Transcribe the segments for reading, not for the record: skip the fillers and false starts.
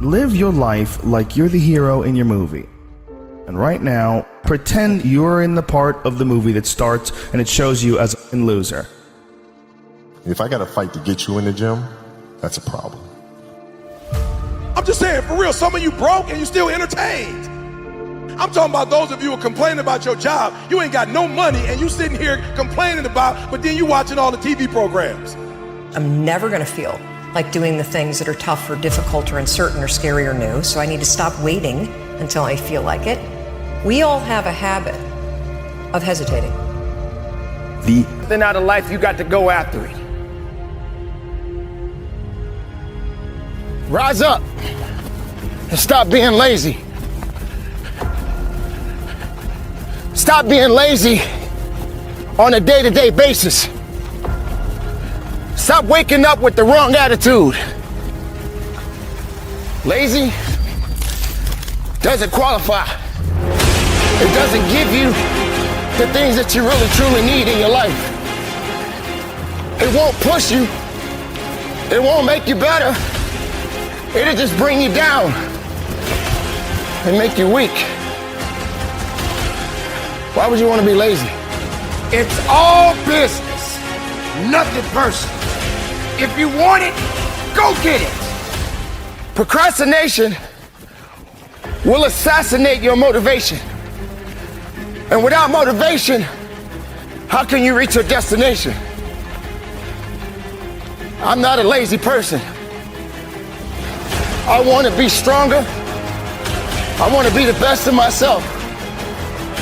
Live your life like you're the hero in your movie. And right now, pretend you're in the part of the movie that starts and it shows you as a loser. If I got to fight to get you in the gym, that's a problem. I'm just saying, for real, some of you broke and you still entertained. I'm talking about those of you who are complaining about your job. You ain't got no money and you sitting here complaining about, but then you watching all the TV programs. I'm never gonna feel like doing the things that are tough or difficult or uncertain or scary or new, so I need to stop waiting until I feel like it. We all have a habit of hesitating. Then out of life, you got to go after it. Rise up and stop being lazy. Stop being lazy on a day-to-day basis. Stop waking up with the wrong attitude. Lazy doesn't qualify. It doesn't give you the things that you really truly need in your life. It won't push you. It won't make you better. It'll just bring you down and make you weak. Why would you want to be lazy? It's all business, nothing personal. If you want it, go get it. Procrastination will assassinate your motivation. And without motivation, how can you reach your destination? I'm not a lazy person. I want to be stronger. I want to be the best of myself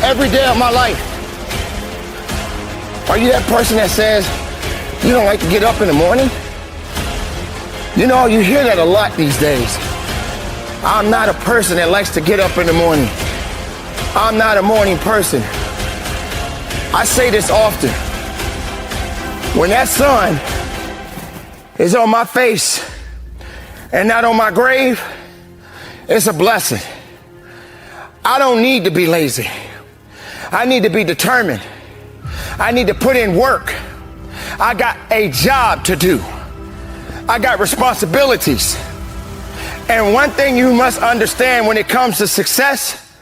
every day of my life. Are you that person that says you don't like to get up in the morning? You know, you hear that a lot these days. I'm not a person that likes to get up in the morning. I'm not a morning person. I say this often. When that sun is on my face and not on my grave, it's a blessing. I don't need to be lazy. I need to be determined. I need to put in work. I got a job to do. I got responsibilities. And one thing you must understand when it comes to success,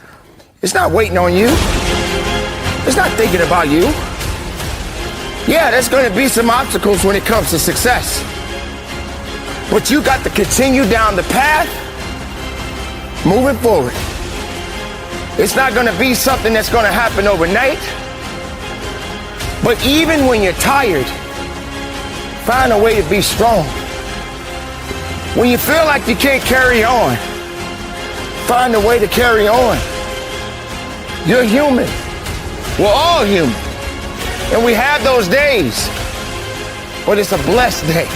it's not waiting on you. It's not thinking about you. Yeah, there's going to be some obstacles when it comes to success. But you got to continue down the path, moving forward. It's not going to be something that's going to happen overnight. But even when you're tired, find a way to be strong. When you feel like you can't carry on, find a way to carry on. You're human. We're all human. And we have those days. But it's a blessed day.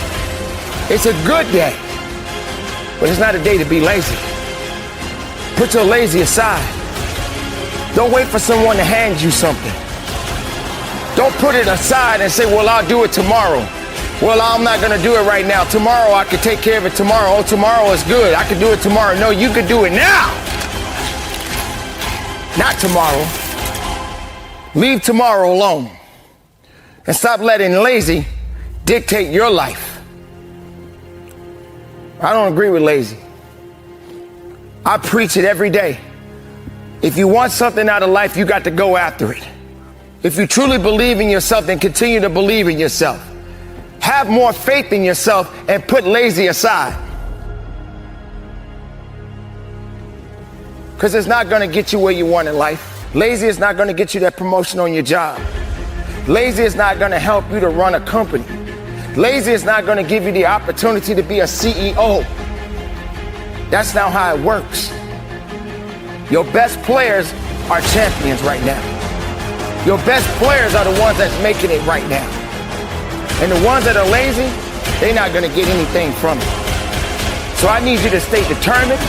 It's a good day. But it's not a day to be lazy. Put your lazy aside. Don't wait for someone to hand you something. Don't put it aside and say, well, I'll do it tomorrow. Well, I'm not going to do it right now. Tomorrow, I can take care of it tomorrow. Oh, tomorrow is good. I can do it tomorrow. No, you can do it now. Not tomorrow. Leave tomorrow alone. And stop letting lazy dictate your life. I don't agree with lazy. I preach it every day. If you want something out of life, you got to go after it. If you truly believe in yourself, then continue to believe in yourself. Have more faith in yourself and put lazy aside. Because it's not going to get you where you want in life. Lazy is not going to get you that promotion on your job. Lazy is not going to help you to run a company. Lazy is not going to give you the opportunity to be a CEO. That's not how it works. Your best players are champions right now. Your best players are the ones that's making it right now. And the ones that are lazy, they're not going to get anything from it. So I need you to stay determined.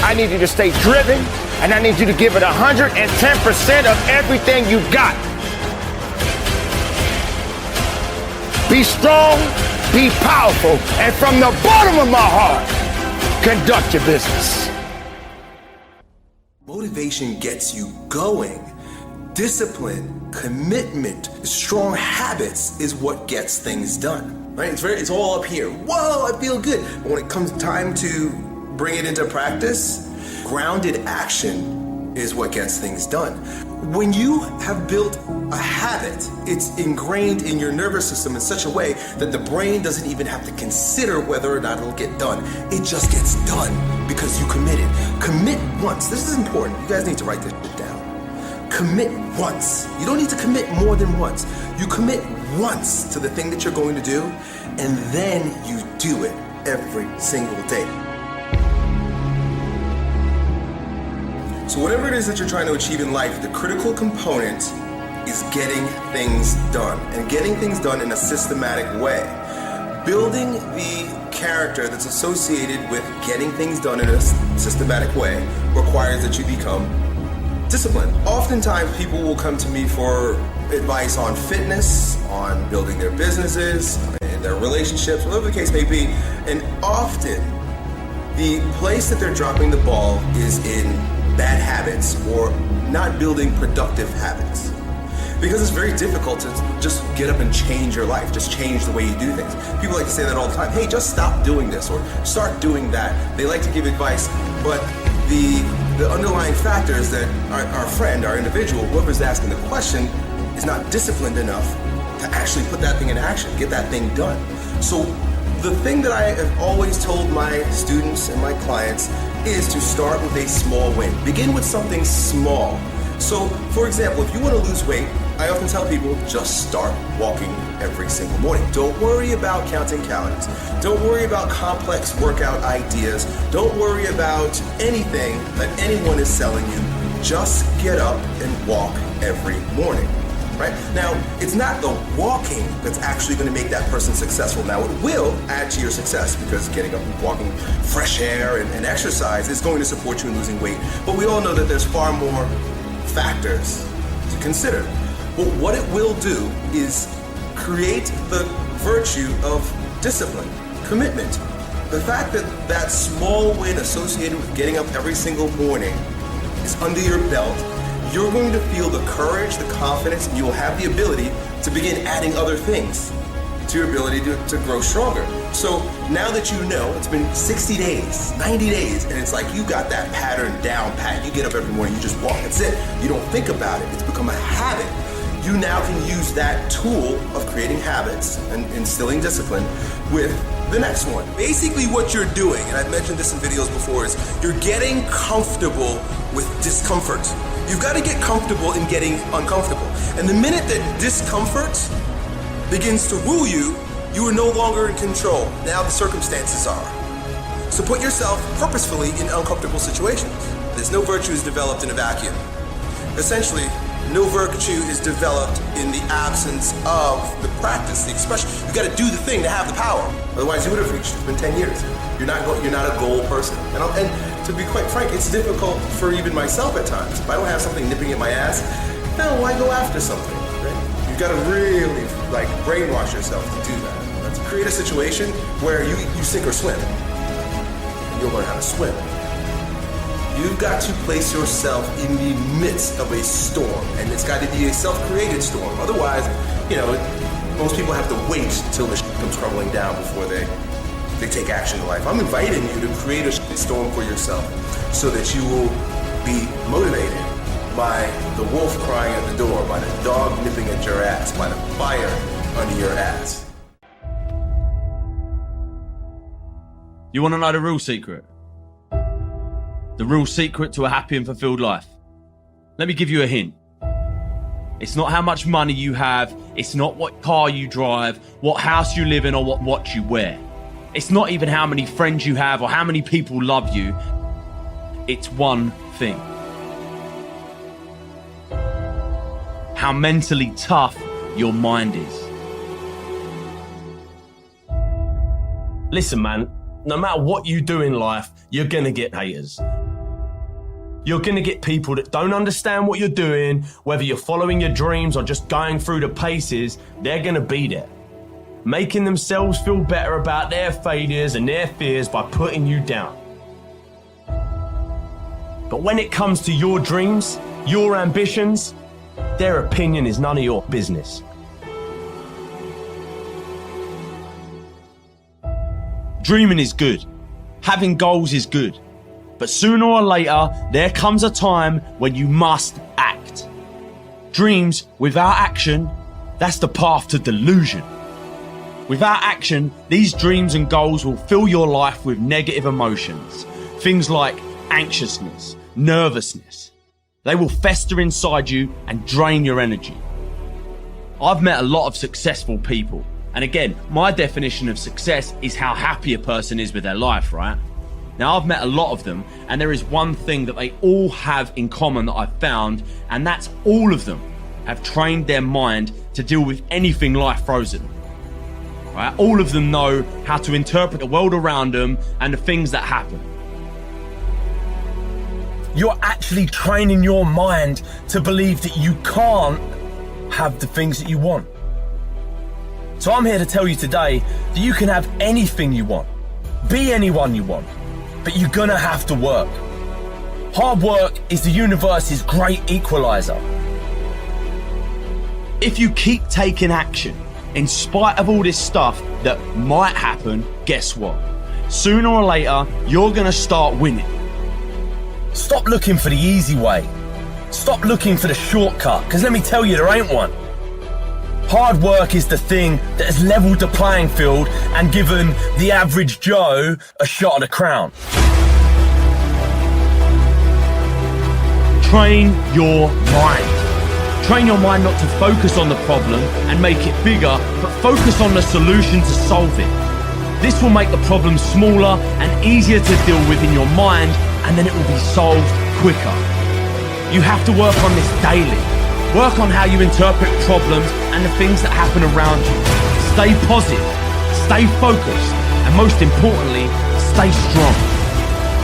I need you to stay driven. And I need you to give it 110% of everything you got. Be strong, be powerful, and from the bottom of my heart, conduct your business. Motivation gets you going. Discipline, commitment, strong habits is what gets things done, right? It's all up here. Whoa, I feel good. But when it comes time to bring it into practice, grounded action is what gets things done. When you have built a habit, it's ingrained in your nervous system in such a way that the brain doesn't even have to consider whether or not it'll get done. It just gets done because you committed. Commit once. This is important. You guys need to write this shit down. Commit once. You don't need to commit more than once. You commit once to the thing that you're going to do, and then you do it every single day. So whatever it is that you're trying to achieve in life, the critical component is getting things done, and getting things done in a systematic way. Building the character that's associated with getting things done in a systematic way requires that you become disciplined. Oftentimes people will come to me for advice on fitness, on building their businesses, and their relationships, whatever the case may be, and often the place that they're dropping the ball is in bad habits or not building productive habits. Because it's very difficult to just get up and change your life, just change the way you do things. People like to say that all the time, hey, just stop doing this or start doing that. They like to give advice, but the underlying factor is that our friend, our individual, whoever's asking the question, is not disciplined enough to actually put that thing in action, get that thing done. So the thing that I have always told my students and my clients is to start with a small win. Begin with something small. So, for example, if you want to lose weight, I often tell people, just start walking every single morning. Don't worry about counting calories. Don't worry about complex workout ideas. Don't worry about anything that anyone is selling you. Just get up and walk every morning. Right? Now, it's not the walking that's actually going to make that person successful. Now, it will add to your success because getting up and walking, fresh air and exercise is going to support you in losing weight. But we all know that there's far more factors to consider. But what it will do is create the virtue of discipline, commitment. The fact that that small win associated with getting up every single morning is under your belt, you're going to feel the courage, the confidence, and you will have the ability to begin adding other things to your ability to grow stronger. So now that you know, it's been 60 days, 90 days, and it's like you got that pattern down pat. You get up every morning, you just walk, that's it. You don't think about it, it's become a habit. You now can use that tool of creating habits and instilling discipline with the next one. Basically what you're doing, and I've mentioned this in videos before, is you're getting comfortable with discomfort. You've got to get comfortable in getting uncomfortable. And the minute that discomfort begins to woo you, you are no longer in control. Now the circumstances are. So put yourself purposefully in uncomfortable situations. There's no virtues developed in a vacuum. Essentially, no virtue is developed in the absence of the practice, the expression. You've got to do the thing to have the power. Otherwise, you would have reached it. It's been 10 years. You're not a goal person. And to be quite frank, it's difficult for even myself at times. If I don't have something nipping at my ass, then why go after something? Right? You've got to really brainwash yourself to do that. Let's create a situation where you sink or swim. And you'll learn how to swim. You've got to place yourself in the midst of a storm, and it's got to be a self-created storm. Otherwise, most people have to wait till the shit comes crumbling down before they take action in life. I'm inviting you to create a shit storm for yourself so that you will be motivated by the wolf crying at the door, by the dog nipping at your ass, by the fire under your ass. You want to know the real secret? The real secret to a happy and fulfilled life? Let me give you a hint. It's not how much money you have. It's not what car you drive, what house you live in, or what watch you wear. It's not even how many friends you have or how many people love you. It's one thing. How mentally tough your mind is. Listen, man, no matter what you do in life, you're gonna get haters. You're gonna get people that don't understand what you're doing, whether you're following your dreams or just going through the paces. They're gonna be there, making themselves feel better about their failures and their fears by putting you down. But when it comes to your dreams, your ambitions, their opinion is none of your business. Dreaming is good. Having goals is good, but sooner or later, there comes a time when you must act. Dreams without action, that's the path to delusion. Without action, these dreams and goals will fill your life with negative emotions. Things like anxiousness, nervousness. They will fester inside you and drain your energy. I've met a lot of successful people. And again, my definition of success is how happy a person is with their life, right? Now, I've met a lot of them, and there is one thing that they all have in common that I've found, and that's all of them have trained their mind to deal with anything life throws at them. Right? All of them know how to interpret the world around them and the things that happen. You're actually training your mind to believe that you can't have the things that you want. So I'm here to tell you today that you can have anything you want, be anyone you want, but you're gonna have to work. Hard work is the universe's great equalizer. If you keep taking action, in spite of all this stuff that might happen, guess what? Sooner or later, you're gonna start winning. Stop looking for the easy way. Stop looking for the shortcut, because let me tell you, there ain't one. Hard work is the thing that has leveled the playing field and given the average Joe a shot at the crown. Train your mind. Train your mind not to focus on the problem and make it bigger, but focus on the solution to solve it. This will make the problem smaller and easier to deal with in your mind, and then it will be solved quicker. You have to work on this daily. Work on how you interpret problems and the things that happen around you. Stay positive, stay focused, and most importantly, stay strong.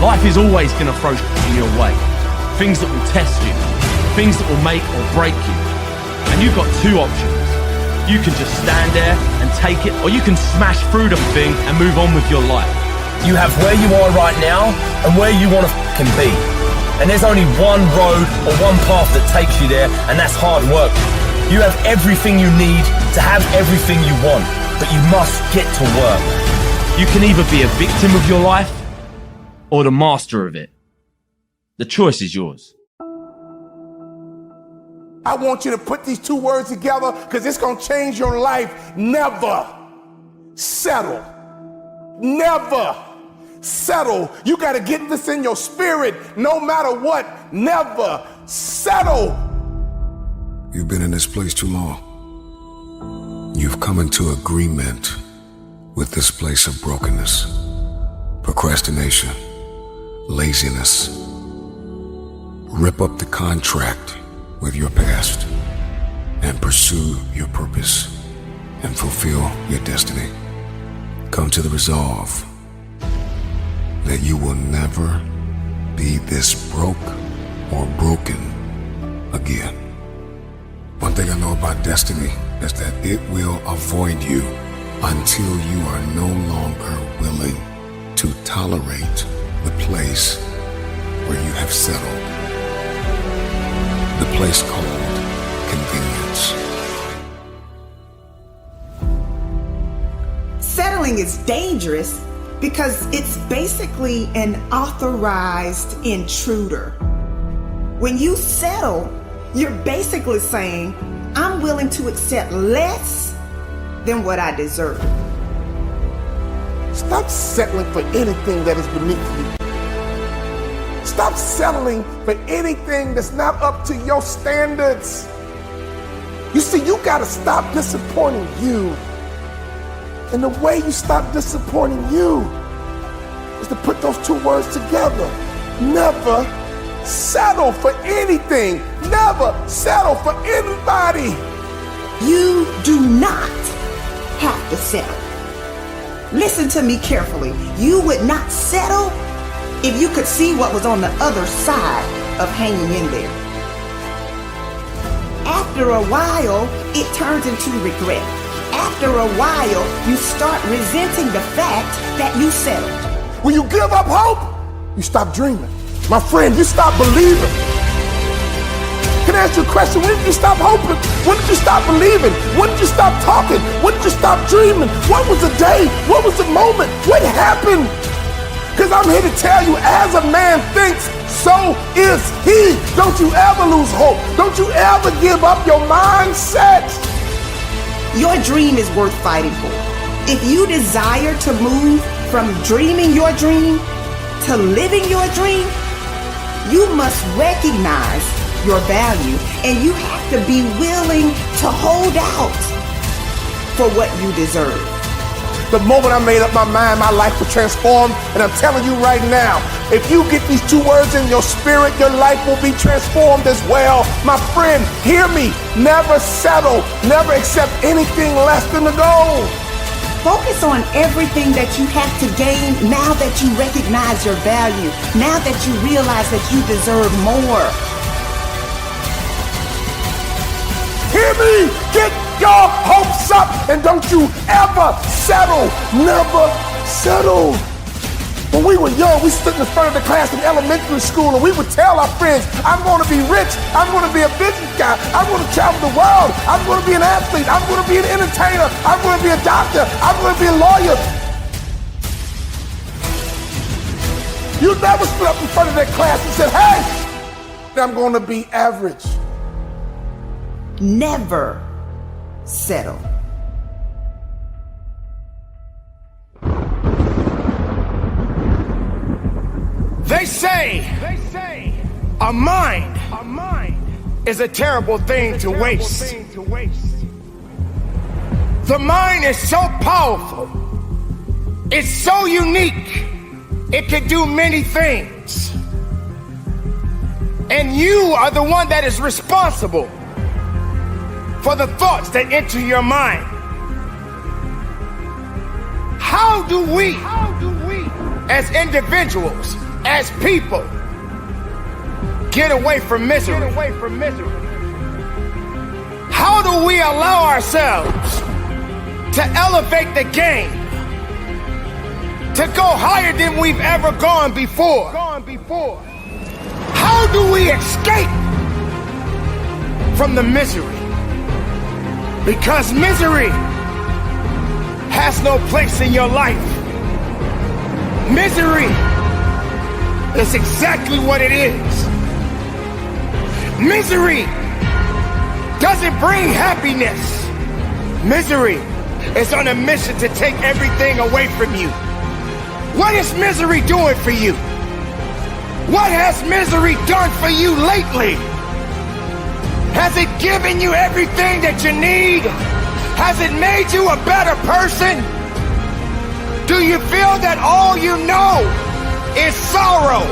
Life is always going to throw shit in your way. Things that will test you, things that will make or break you. And you've got two options. You can just stand there and take it, or you can smash through the thing and move on with your life. You have where you are right now and where you want to fucking be. And there's only one road or one path that takes you there, and that's hard work. You have everything you need to have everything you want, but you must get to work. You can either be a victim of your life or the master of it. The choice is yours. I want you to put these two words together because it's going to change your life. Never settle. Never settle. You got to get this in your spirit no matter what. Never settle. You've been in this place too long. You've come into agreement with this place of brokenness, procrastination, laziness. Rip up the contract with your past and pursue your purpose and fulfill your destiny. Come to the resolve that you will never be this broke or broken again. One thing I know about destiny is that it will avoid you until you are no longer willing to tolerate the place where you have settled. The place called convenience. Settling is dangerous because it's basically an authorized intruder. When you settle, you're basically saying, I'm willing to accept less than what I deserve. Stop settling for anything that is beneath you. Stop settling for anything that's not up to your standards. You see, you gotta stop disappointing you. And the way you stop disappointing you is to put those two words together. Never settle for anything. Never settle for anybody. You do not have to settle. Listen to me carefully. You would not settle if you could see what was on the other side of hanging in there. After a while, it turns into regret. After a while, you start resenting the fact that you settled. When you give up hope, you stop dreaming. My friend, you stop believing. Can I ask you a question? When did you stop hoping? When did you stop believing? When did you stop talking? When did you stop dreaming? What was the day? What was the moment? What happened? Because I'm here to tell you, as a man thinks, so is he. Don't you ever lose hope. Don't you ever give up your mindset. Your dream is worth fighting for. If you desire to move from dreaming your dream to living your dream, you must recognize your value, and you have to be willing to hold out for what you deserve. The moment I made up my mind, my life was transformed. And I'm telling you right now, if you get these 2 words in your spirit, your life will be transformed as well. My friend, hear me. Never settle. Never accept anything less than the goal. Focus on everything that you have to gain now that you recognize your value, now that you realize that you deserve more. Hear me. Get your hopes up, and don't you ever settle. Never settle. When we were young, we stood in the front of the class in elementary school, and we would tell our friends, I'm going to be rich, I'm going to be a business guy, I'm going to travel the world, I'm going to be an athlete, I'm going to be an entertainer, I'm going to be a doctor, I'm going to be a lawyer. You never stood up in front of that class and said, hey, I'm going to be average. Never settle. They say a mind is a terrible thing to waste. The mind is so powerful. It's so unique. It can do many things. And you are the one that is responsible for the thoughts that enter your mind. How do we, as individuals, as people, get away from misery? How do we allow ourselves to elevate the game, to go higher than we've ever gone before? How do we escape from the misery? Because misery has no place in your life. Misery is exactly what it is. Misery doesn't bring happiness. Misery is on a mission to take everything away from you. What is misery doing for you? What has misery done for you lately? Has it given you everything that you need? Has it made you a better person? Do you feel that all you know is sorrow?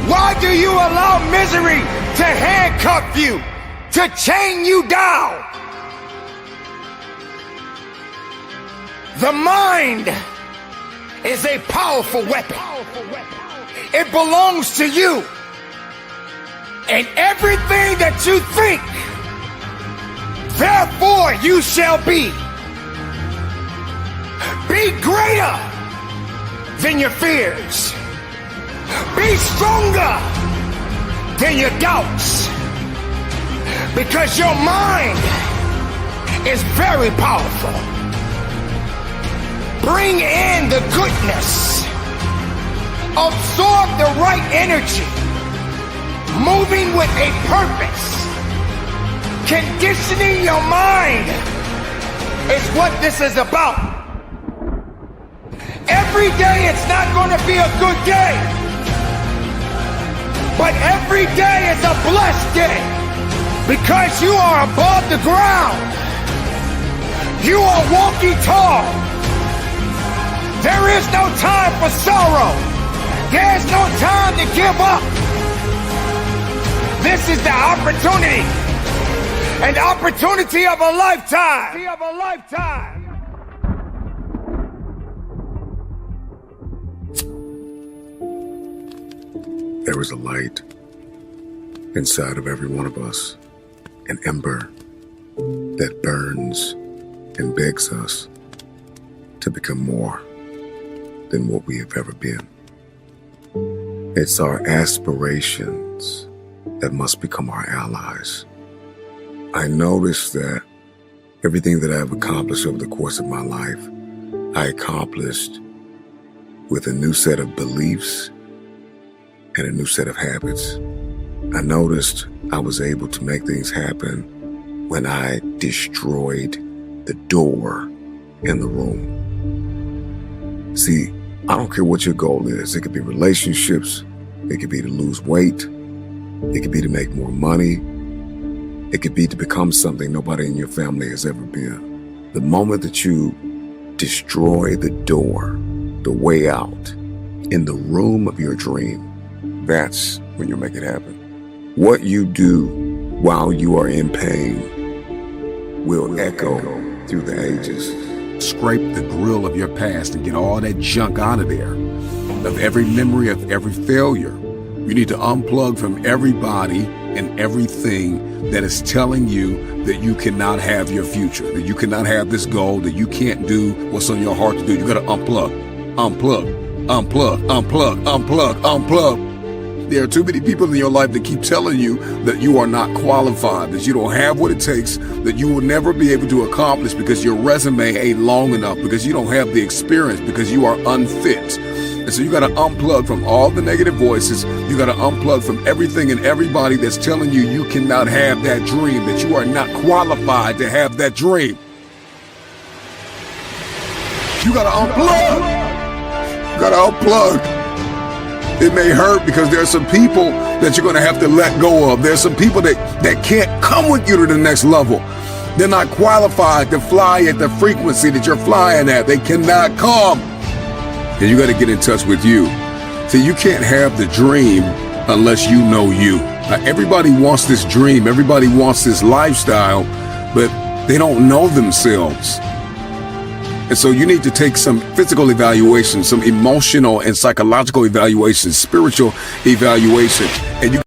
Why do you allow misery to handcuff you, to chain you down? The mind is a powerful weapon. It belongs to you. And everything that you think, therefore you shall be. Be greater than your fears. Be stronger than your doubts. Because your mind is very powerful. Bring in the goodness. Absorb the right energy. Moving with a purpose. Conditioning your mind is what this is about. Every day it's not going to be a good day. But every day is a blessed day. Because you are above the ground. You are walking tall. There is no time for sorrow. There is no time to give up. This is the opportunity. An opportunity of a lifetime. There is a light inside of every one of us, an ember that burns and begs us to become more than what we have ever been. It's our aspirations that must become our allies. I noticed that everything that I've accomplished over the course of my life, I accomplished with a new set of beliefs and a new set of habits. I noticed I was able to make things happen when I destroyed the door in the room. See, I don't care what your goal is. It could be relationships. It could be to lose weight. It could be to make more money. It could be to become something nobody in your family has ever been. The moment that you destroy the door, the way out, in the room of your dream, that's when you make it happen. What you do while you are in pain will echo through the ages. Scrape the grill of your past and get all that junk out of there, of every memory of every failure. You need to unplug from everybody and everything that is telling you that you cannot have your future, that you cannot have this goal, that you can't do what's on your heart to do. You got to unplug. There are too many people in your life that keep telling you that you are not qualified, that you don't have what it takes, that you will never be able to accomplish because your resume ain't long enough, because you don't have the experience, because you are unfit. And so you got to unplug from all the negative voices. You got to unplug from everything and everybody that's telling you you cannot have that dream, that you are not qualified to have that dream. You got to unplug. You got to unplug. It may hurt because there are some people that you're going to have to let go of. There's some people that can't come with you to the next level. They're not qualified to fly at the frequency that you're flying at. They cannot come. And you got to get in touch with you. So you can't have the dream unless you know you. Everybody wants this dream. Everybody wants this lifestyle, but they don't know themselves. And so you need to take some physical evaluation, some emotional and psychological evaluation, spiritual evaluation. And you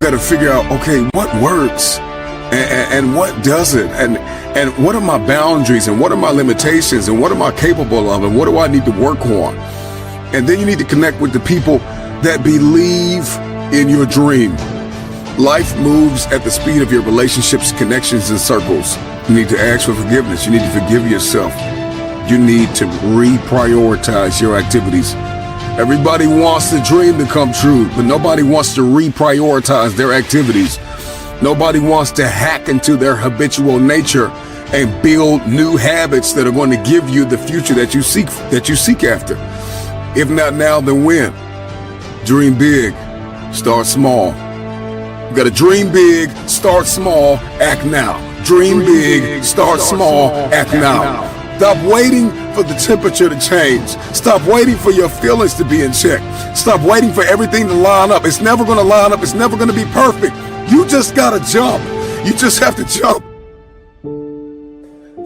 Got to figure out, okay, what works and what doesn't, and what are my boundaries, and what are my limitations, and what am I capable of, and what do I need to work on? And then you need to connect with the people that believe in your dream. Life moves at the speed of your relationships, connections, and circles. You need to ask for forgiveness. You need to forgive yourself. You need to reprioritize your activities. Everybody wants the dream to come true, but nobody wants to reprioritize their activities. Nobody wants to hack into their habitual nature and build new habits that are going to give you the future that you seek after. If not now, then when? Dream big, start small. You gotta dream big, start small, act now. Dream big, start small, act now. Stop waiting for the temperature to change. Stop waiting for your feelings to be in check. Stop waiting for everything to line up. It's never gonna line up. It's never gonna be perfect. You just gotta jump. You just have to jump.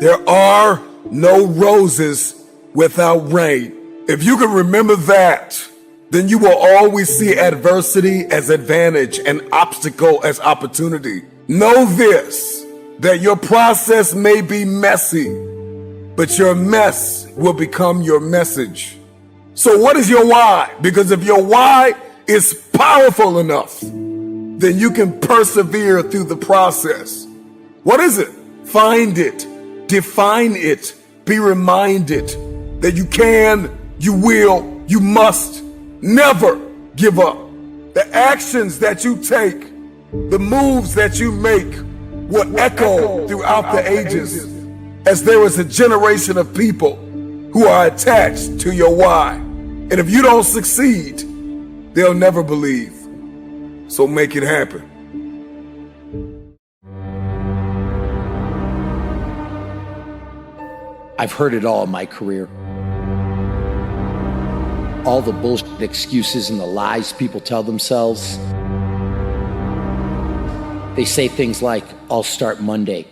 There are no roses without rain. If you can remember that, then you will always see adversity as advantage and obstacle as opportunity. Know this, that your process may be messy, but your mess will become your message. So what is your why? Because if your why is powerful enough, then you can persevere through the process. What is it? Find it, define it, be reminded that you can, you will, you must never give up. The actions that you take, the moves that you make will echo throughout the ages, as there is a generation of people who are attached to your why. And if you don't succeed, they'll never believe. So make it happen. I've heard it all in my career. All the bullshit excuses and the lies people tell themselves. They say things like, I'll start Monday.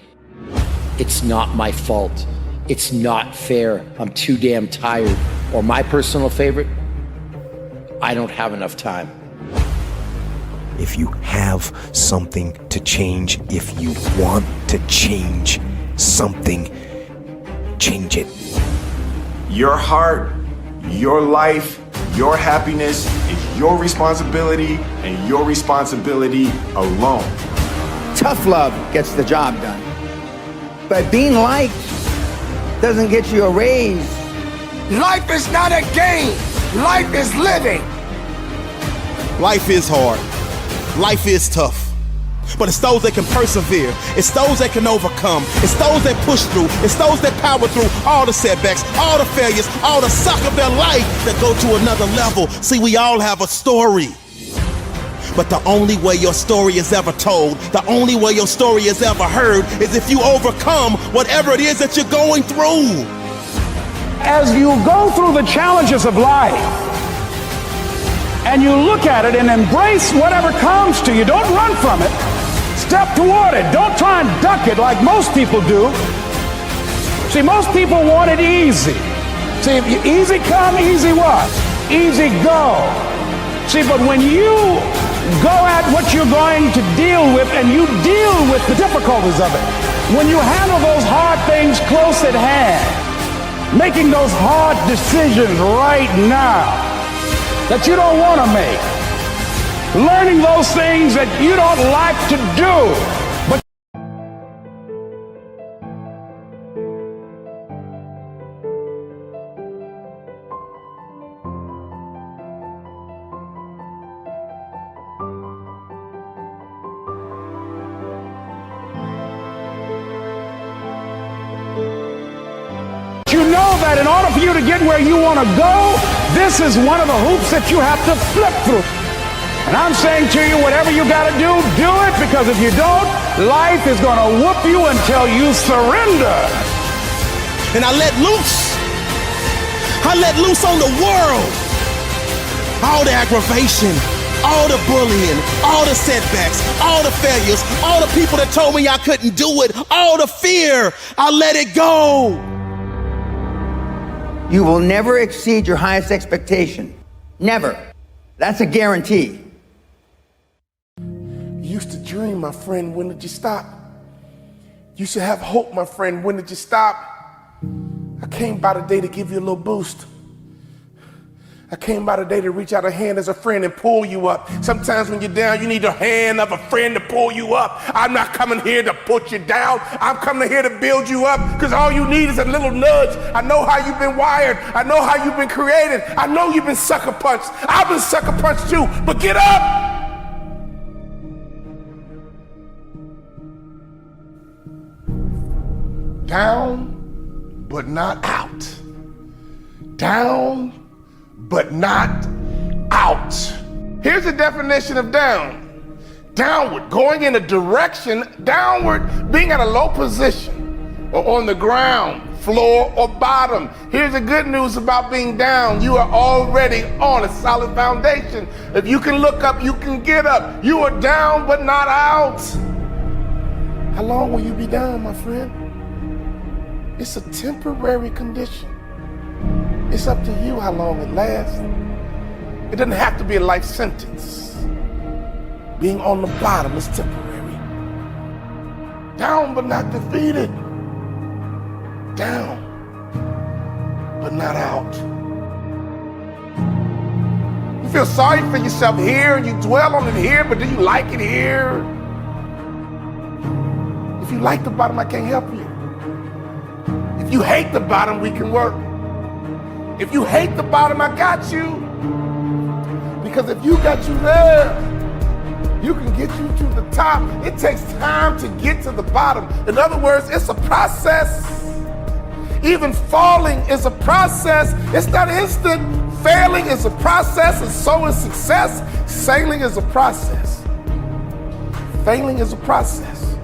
It's not my fault. It's not fair. I'm too damn tired. Or my personal favorite, I don't have enough time. If you have something to change, if you want to change something, change it. Your heart, your life, your happiness is your responsibility and your responsibility alone. Tough love gets the job done. But being liked doesn't get you a raise. Life is not a game. Life is living. Life is hard. Life is tough. But it's those that can persevere. It's those that can overcome. It's those that push through. It's those that power through all the setbacks, all the failures, all the suck of their life that go to another level. See, we all have a story. But the only way your story is ever told, the only way your story is ever heard, is if you overcome whatever it is that you're going through. As you go through the challenges of life, and you look at it and embrace whatever comes to you, don't run from it. Step toward it. Don't try and duck it like most people do. See, most people want it easy. See, easy come, easy what? Easy go. See, but when you go at what you're going to deal with and you deal with the difficulties of it, when you handle those hard things close at hand, making those hard decisions right now that you don't want to make, learning those things that you don't like to do, but you know that in order for you to get where you want to go, this is one of the hoops that you have to flip through. And I'm saying to you, whatever you got to do it, because if you don't, life is going to whoop you until you surrender. And I let loose. I let loose on the world. All the aggravation, all the bullying, all the setbacks, all the failures, all the people that told me I couldn't do it, all the fear, I let it go. You will never exceed your highest expectation. Never. That's a guarantee. dream, my friend. When did you stop? You should have hope, my friend. When did you stop? I came by today to give you a little boost. I came by today to reach out a hand as a friend and pull you up. Sometimes when you're down, you need a hand of a friend to pull you up. I'm not coming here to put you down. I'm coming here to build you up, because all you need is a little nudge. I know how you've been wired. I know how you've been created. I know you've been sucker punched. I've been sucker punched too, but get up. Down, but not out. Down, but not out. Here's the definition of down. Downward, going in a direction, downward, being at a low position or on the ground, floor or bottom. Here's the good news about being down. You are already on a solid foundation. If you can look up, you can get up. You are down, but not out. How long will you be down, my friend? It's a temporary condition. It's up to you how long it lasts. It doesn't have to be a life sentence. Being on the bottom is temporary. Down but not defeated. Down but not out. You feel sorry for yourself here and you dwell on it here, but do you like it here? If you like the bottom, I can't help you. If you hate the bottom, we can work. If you hate the bottom, I got you. Because if you got you there, you can get you to the top. It takes time to get to the bottom. In other words, it's a process. Even falling is a process. It's not instant. Failing is a process, and so is success. Sailing is a process. Failing is a process,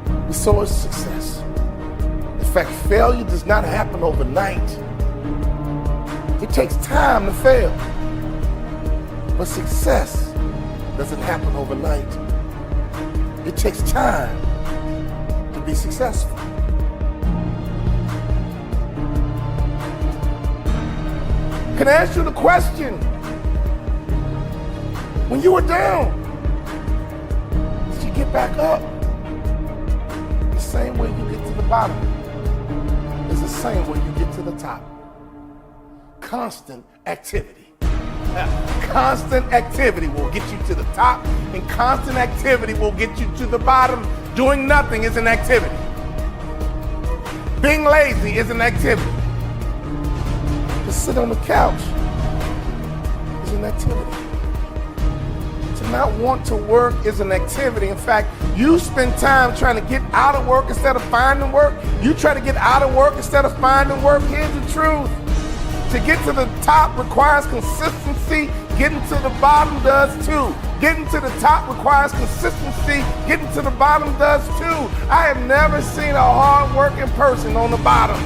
and so is success. In fact, failure does not happen overnight. It takes time to fail. But success doesn't happen overnight. It takes time to be successful. Can I ask you the question? When you were down, did you get back up? The same way you get to the bottom is the same way you get to the top. Constant activity. Constant activity will get you to the top, and constant activity will get you to the bottom. Doing nothing is an activity. Being lazy is an activity. To sit on the couch is an activity. To not want to work is an activity. In fact, you spend time trying to get out of work instead of finding work. You try to get out of work instead of finding work. Here's the truth. To get to the top requires consistency. Getting to the bottom does too. Getting to the top requires consistency. Getting to the bottom does too. I have never seen a hard-working person on the bottom.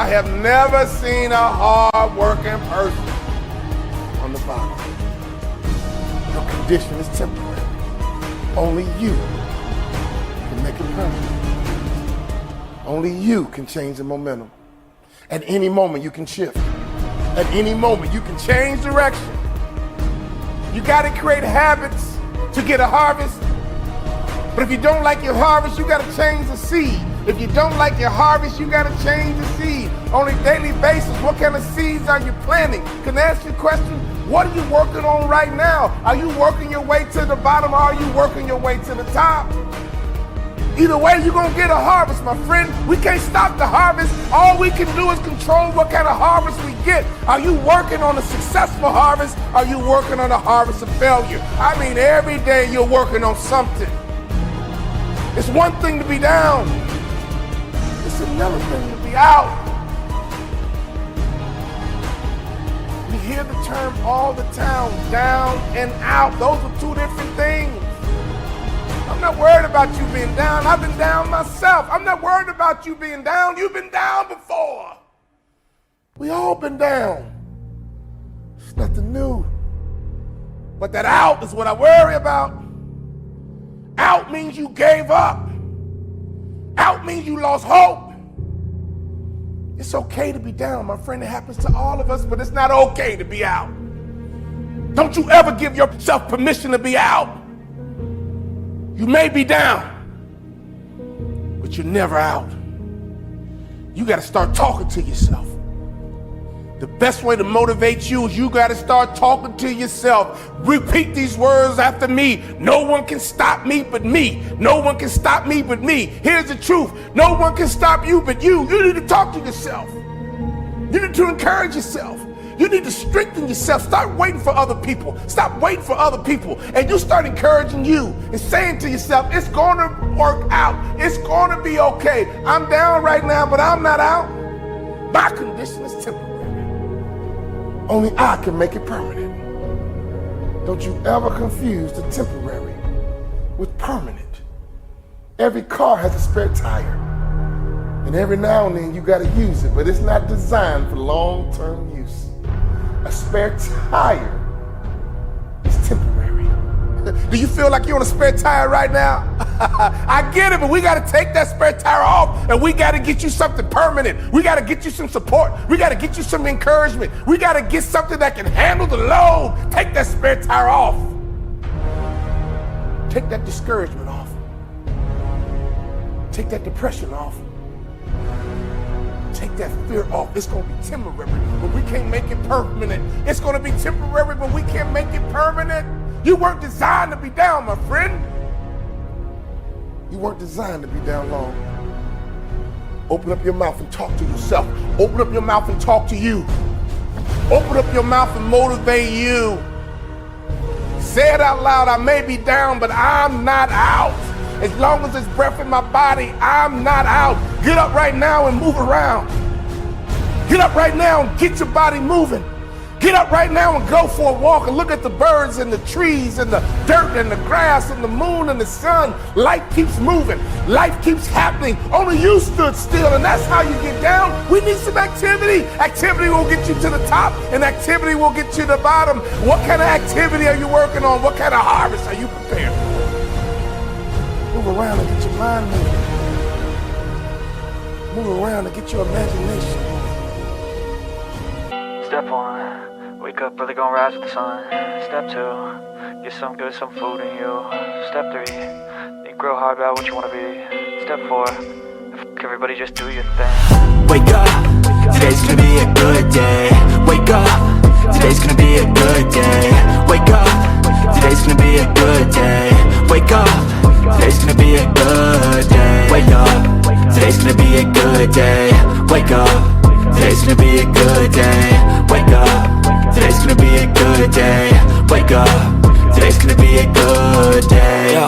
I have never seen a hard-working person on the bottom. Your condition is temporary. Only you can make it permanent. Only you can change the momentum. At any moment, you can shift. At any moment, you can change direction. You gotta create habits to get a harvest. But if you don't like your harvest, you gotta change the seed. If you don't like your harvest, you gotta change the seed. On a daily basis, what kind of seeds are you planting? Can I ask you a question? What are you working on right now? Are you working your way to the bottom or are you working your way to the top? Either way, you're gonna get a harvest, my friend. We can't stop the harvest. All we can do is control what kind of harvest we get. Are you working on a successful harvest? Are you working on a harvest of failure? I mean, every day you're working on something. It's one thing to be down. It's another thing to be out. We hear the term all the time, down and out. Those are two different things. I'm not worried about you being down. I've been down myself. I'm not worried about you being down. You've been down before. We all been down. It's nothing new. But that out is what I worry about. Out means you gave up. Out means you lost hope. It's okay to be down, my friend. It happens to all of us, but it's not okay to be out. Don't you ever give yourself permission to be out. You may be down, but you're never out. You got to start talking to yourself. The best way to motivate you is you got to start talking to yourself. Repeat these words after me. No one can stop me but me. No one can stop me but me. Here's the truth. No one can stop you but you. You need to talk to yourself. You need to encourage yourself. You need to strengthen yourself. Start waiting for other people. Stop waiting for other people. And you start encouraging you and saying to yourself, it's going to work out. It's going to be okay. I'm down right now, but I'm not out. My condition is temporary. Only I can make it permanent. Don't you ever confuse the temporary with permanent. Every car has a spare tire. And every now and then you got to use it, but it's not designed for long-term use. A spare tire is temporary. Do you feel like you're on a spare tire right now? I get it, but we got to take that spare tire off and we got to get you something permanent. We got to get you some support. We got to get you some encouragement. We got to get something that can handle the load. Take that spare tire off. Take that discouragement off. Take that depression off. Take that fear off. It's going to be temporary, but we can't make it permanent. It's going to be temporary, but we can't make it permanent. You weren't designed to be down, my friend. You weren't designed to be down long. Open up your mouth and talk to yourself. Open up your mouth and talk to you. Open up your mouth and motivate you. Say it out loud. I may be down, but I'm not out. As long as there's breath in my body, I'm not out. Get up right now and move around. Get up right now and get your body moving. Get up right now and go for a walk and look at the birds and the trees and the dirt and the grass and the moon and the sun. Life keeps moving. Life keeps happening. Only you stood still, and that's how you get down. We need some activity. Activity will get you to the top, and activity will get you to the bottom. What kind of activity are you working on? What kind of harvest are you prepared for? Move around and get your mind moving. Move around and get your imagination moving. Step 1, wake up early, gonna rise with the sun. Step 2, get some good, some food in you. Step 3, think real hard about what you wanna be. Step 4, everybody just do your thing. Wake up, today's gonna be a good day. Wake up, today's gonna be a good day. Wake up, today's gonna be a good day. Wake up, today's gonna be a good day. Wake up, today's gonna be a good day. Wake up, today's gonna be a good day. Wake up, today's gonna be a good day. Wake up, today's gonna be a good day. Yo,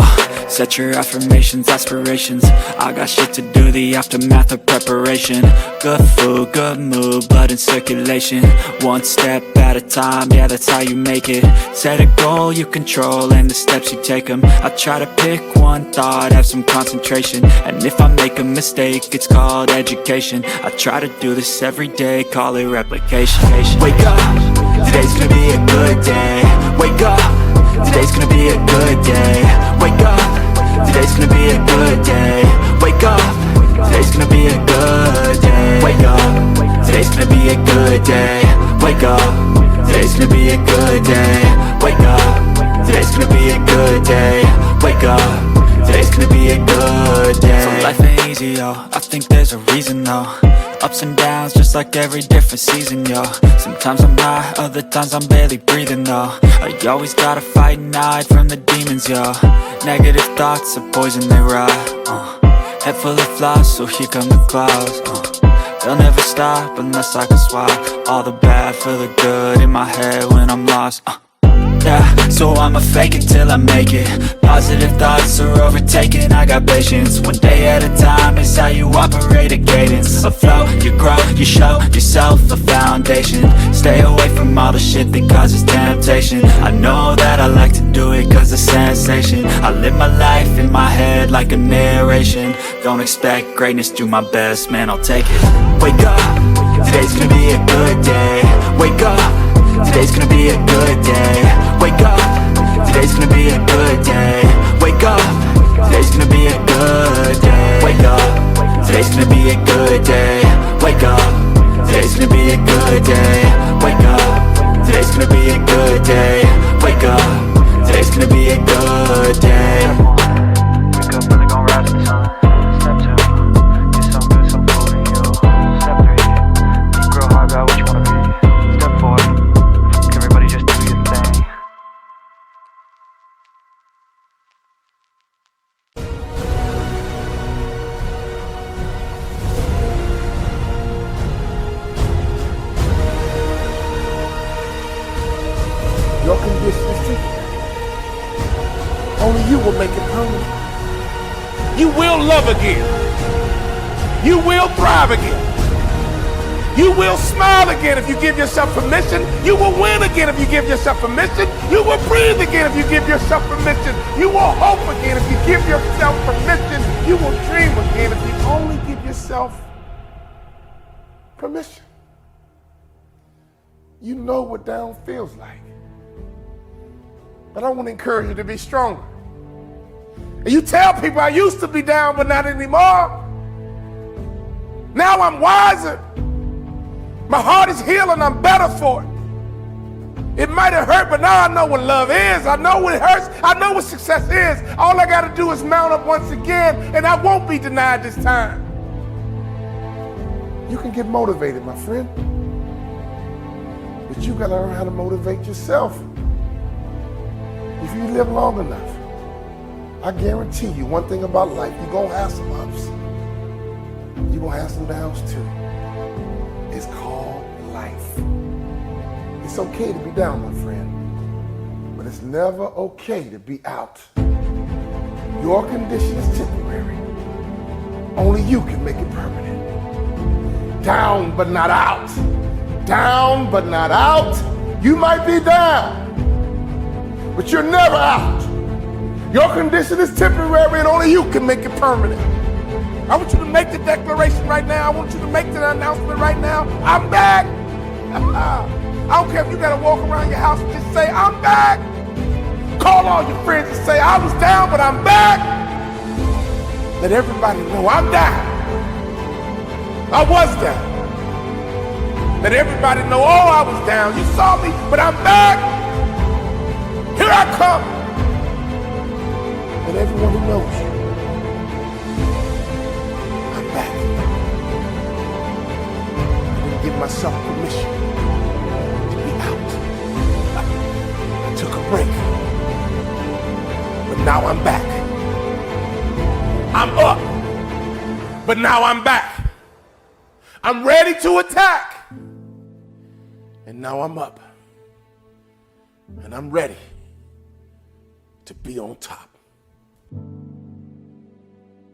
Set your affirmations, aspirations. I got shit to do, the aftermath of preparation. Good food, good mood, blood in circulation. One step at a time, yeah, that's how you make it. Set a goal you control and the steps you take them. I try to pick one thought, have some concentration. And if I make a mistake, it's called education. I try to do this every day, call it replication. Wake up, today's gonna be a good day. Wake up, today's gonna be a good day. Wake up, today's gonna be a good day. Wake up, today's gonna be a good day. Wake up, today's gonna be a good day. Wake up, today's gonna be a good day. Wake up, today's gonna be a good day. Wake up, today's gonna be a good day. So life ain't easy, yo, I think there's a reason though. Ups and downs, just like every different season, yo. Sometimes I'm high, other times I'm barely breathing, though. I always gotta fight and hide from the demons, yo. Negative thoughts are poison, they rot. Head full of flies, so here come the clouds. They'll never stop unless I can swap all the bad for the good in my head when I'm lost. Yeah, so I'ma fake it till I make it. Positive thoughts are overtaken, I got patience. One day at a time is how you operate a cadence. A flow, you grow, you show yourself a foundation. Stay away from all the shit that causes temptation. I know that I like to do it cause it's sensation. I live my life in my head like a narration. Don't expect greatness, do my best, man, I'll take it. Wake up, today's gonna be a good day. Wake up, today's gonna be a good day. Wake up, today's gonna be a good day. Wake up, today's gonna be a good day. Wake up, today's gonna be a good day. Wake up, today's gonna be a good day. Wake up, today's gonna be a good day. Wake up, today's gonna be a good day. Wake up, really gon' rise with the sun. Step 2, get some good, some food in you. Step 3, think real hard about what you wanna be. Step 4, everybody just do your thing. Your condition is temporary. Only you will make it permanent. You will love again. You will thrive again. You will smile again if you give yourself permission. You will win again if you give yourself permission. You will breathe again if you give yourself permission. You will hope again if you give yourself permission. You will dream again if you only give yourself permission. You know what down feels like. But I want to encourage you to be stronger. And you tell people I used to be down, but not anymore. Now I'm wiser. My heart is healing, I'm better for it. It might have hurt, but now I know what love is. I know what it hurts. I know what success is. All I got to do is mount up once again, and I won't be denied this time. You can get motivated, my friend. But you got to learn how to motivate yourself. If you live long enough, I guarantee you one thing about life, you're going to have some ups. You're going to have some downs too. It's called life. It's okay to be down, my friend, but it's never okay to be out. Your condition is temporary. Only you can make it permanent. Down, but not out. Down, but not out. You might be down, but you're never out. Your condition is temporary and only you can make it permanent. I want you to make the declaration right now. I want you to make the announcement right now. I'm back. I don't care if you gotta walk around your house and just say, I'm back. Call all your friends and say, I was down, but I'm back. Let everybody know I'm down. I was down. Let everybody know, oh, I was down. You saw me, but I'm back. Here I come. And everyone who knows you, I'm back. I didn't give myself permission to be out. I took a break. But now I'm back. I'm up. But now I'm back. I'm ready to attack. And now I'm up. And I'm ready to be on top.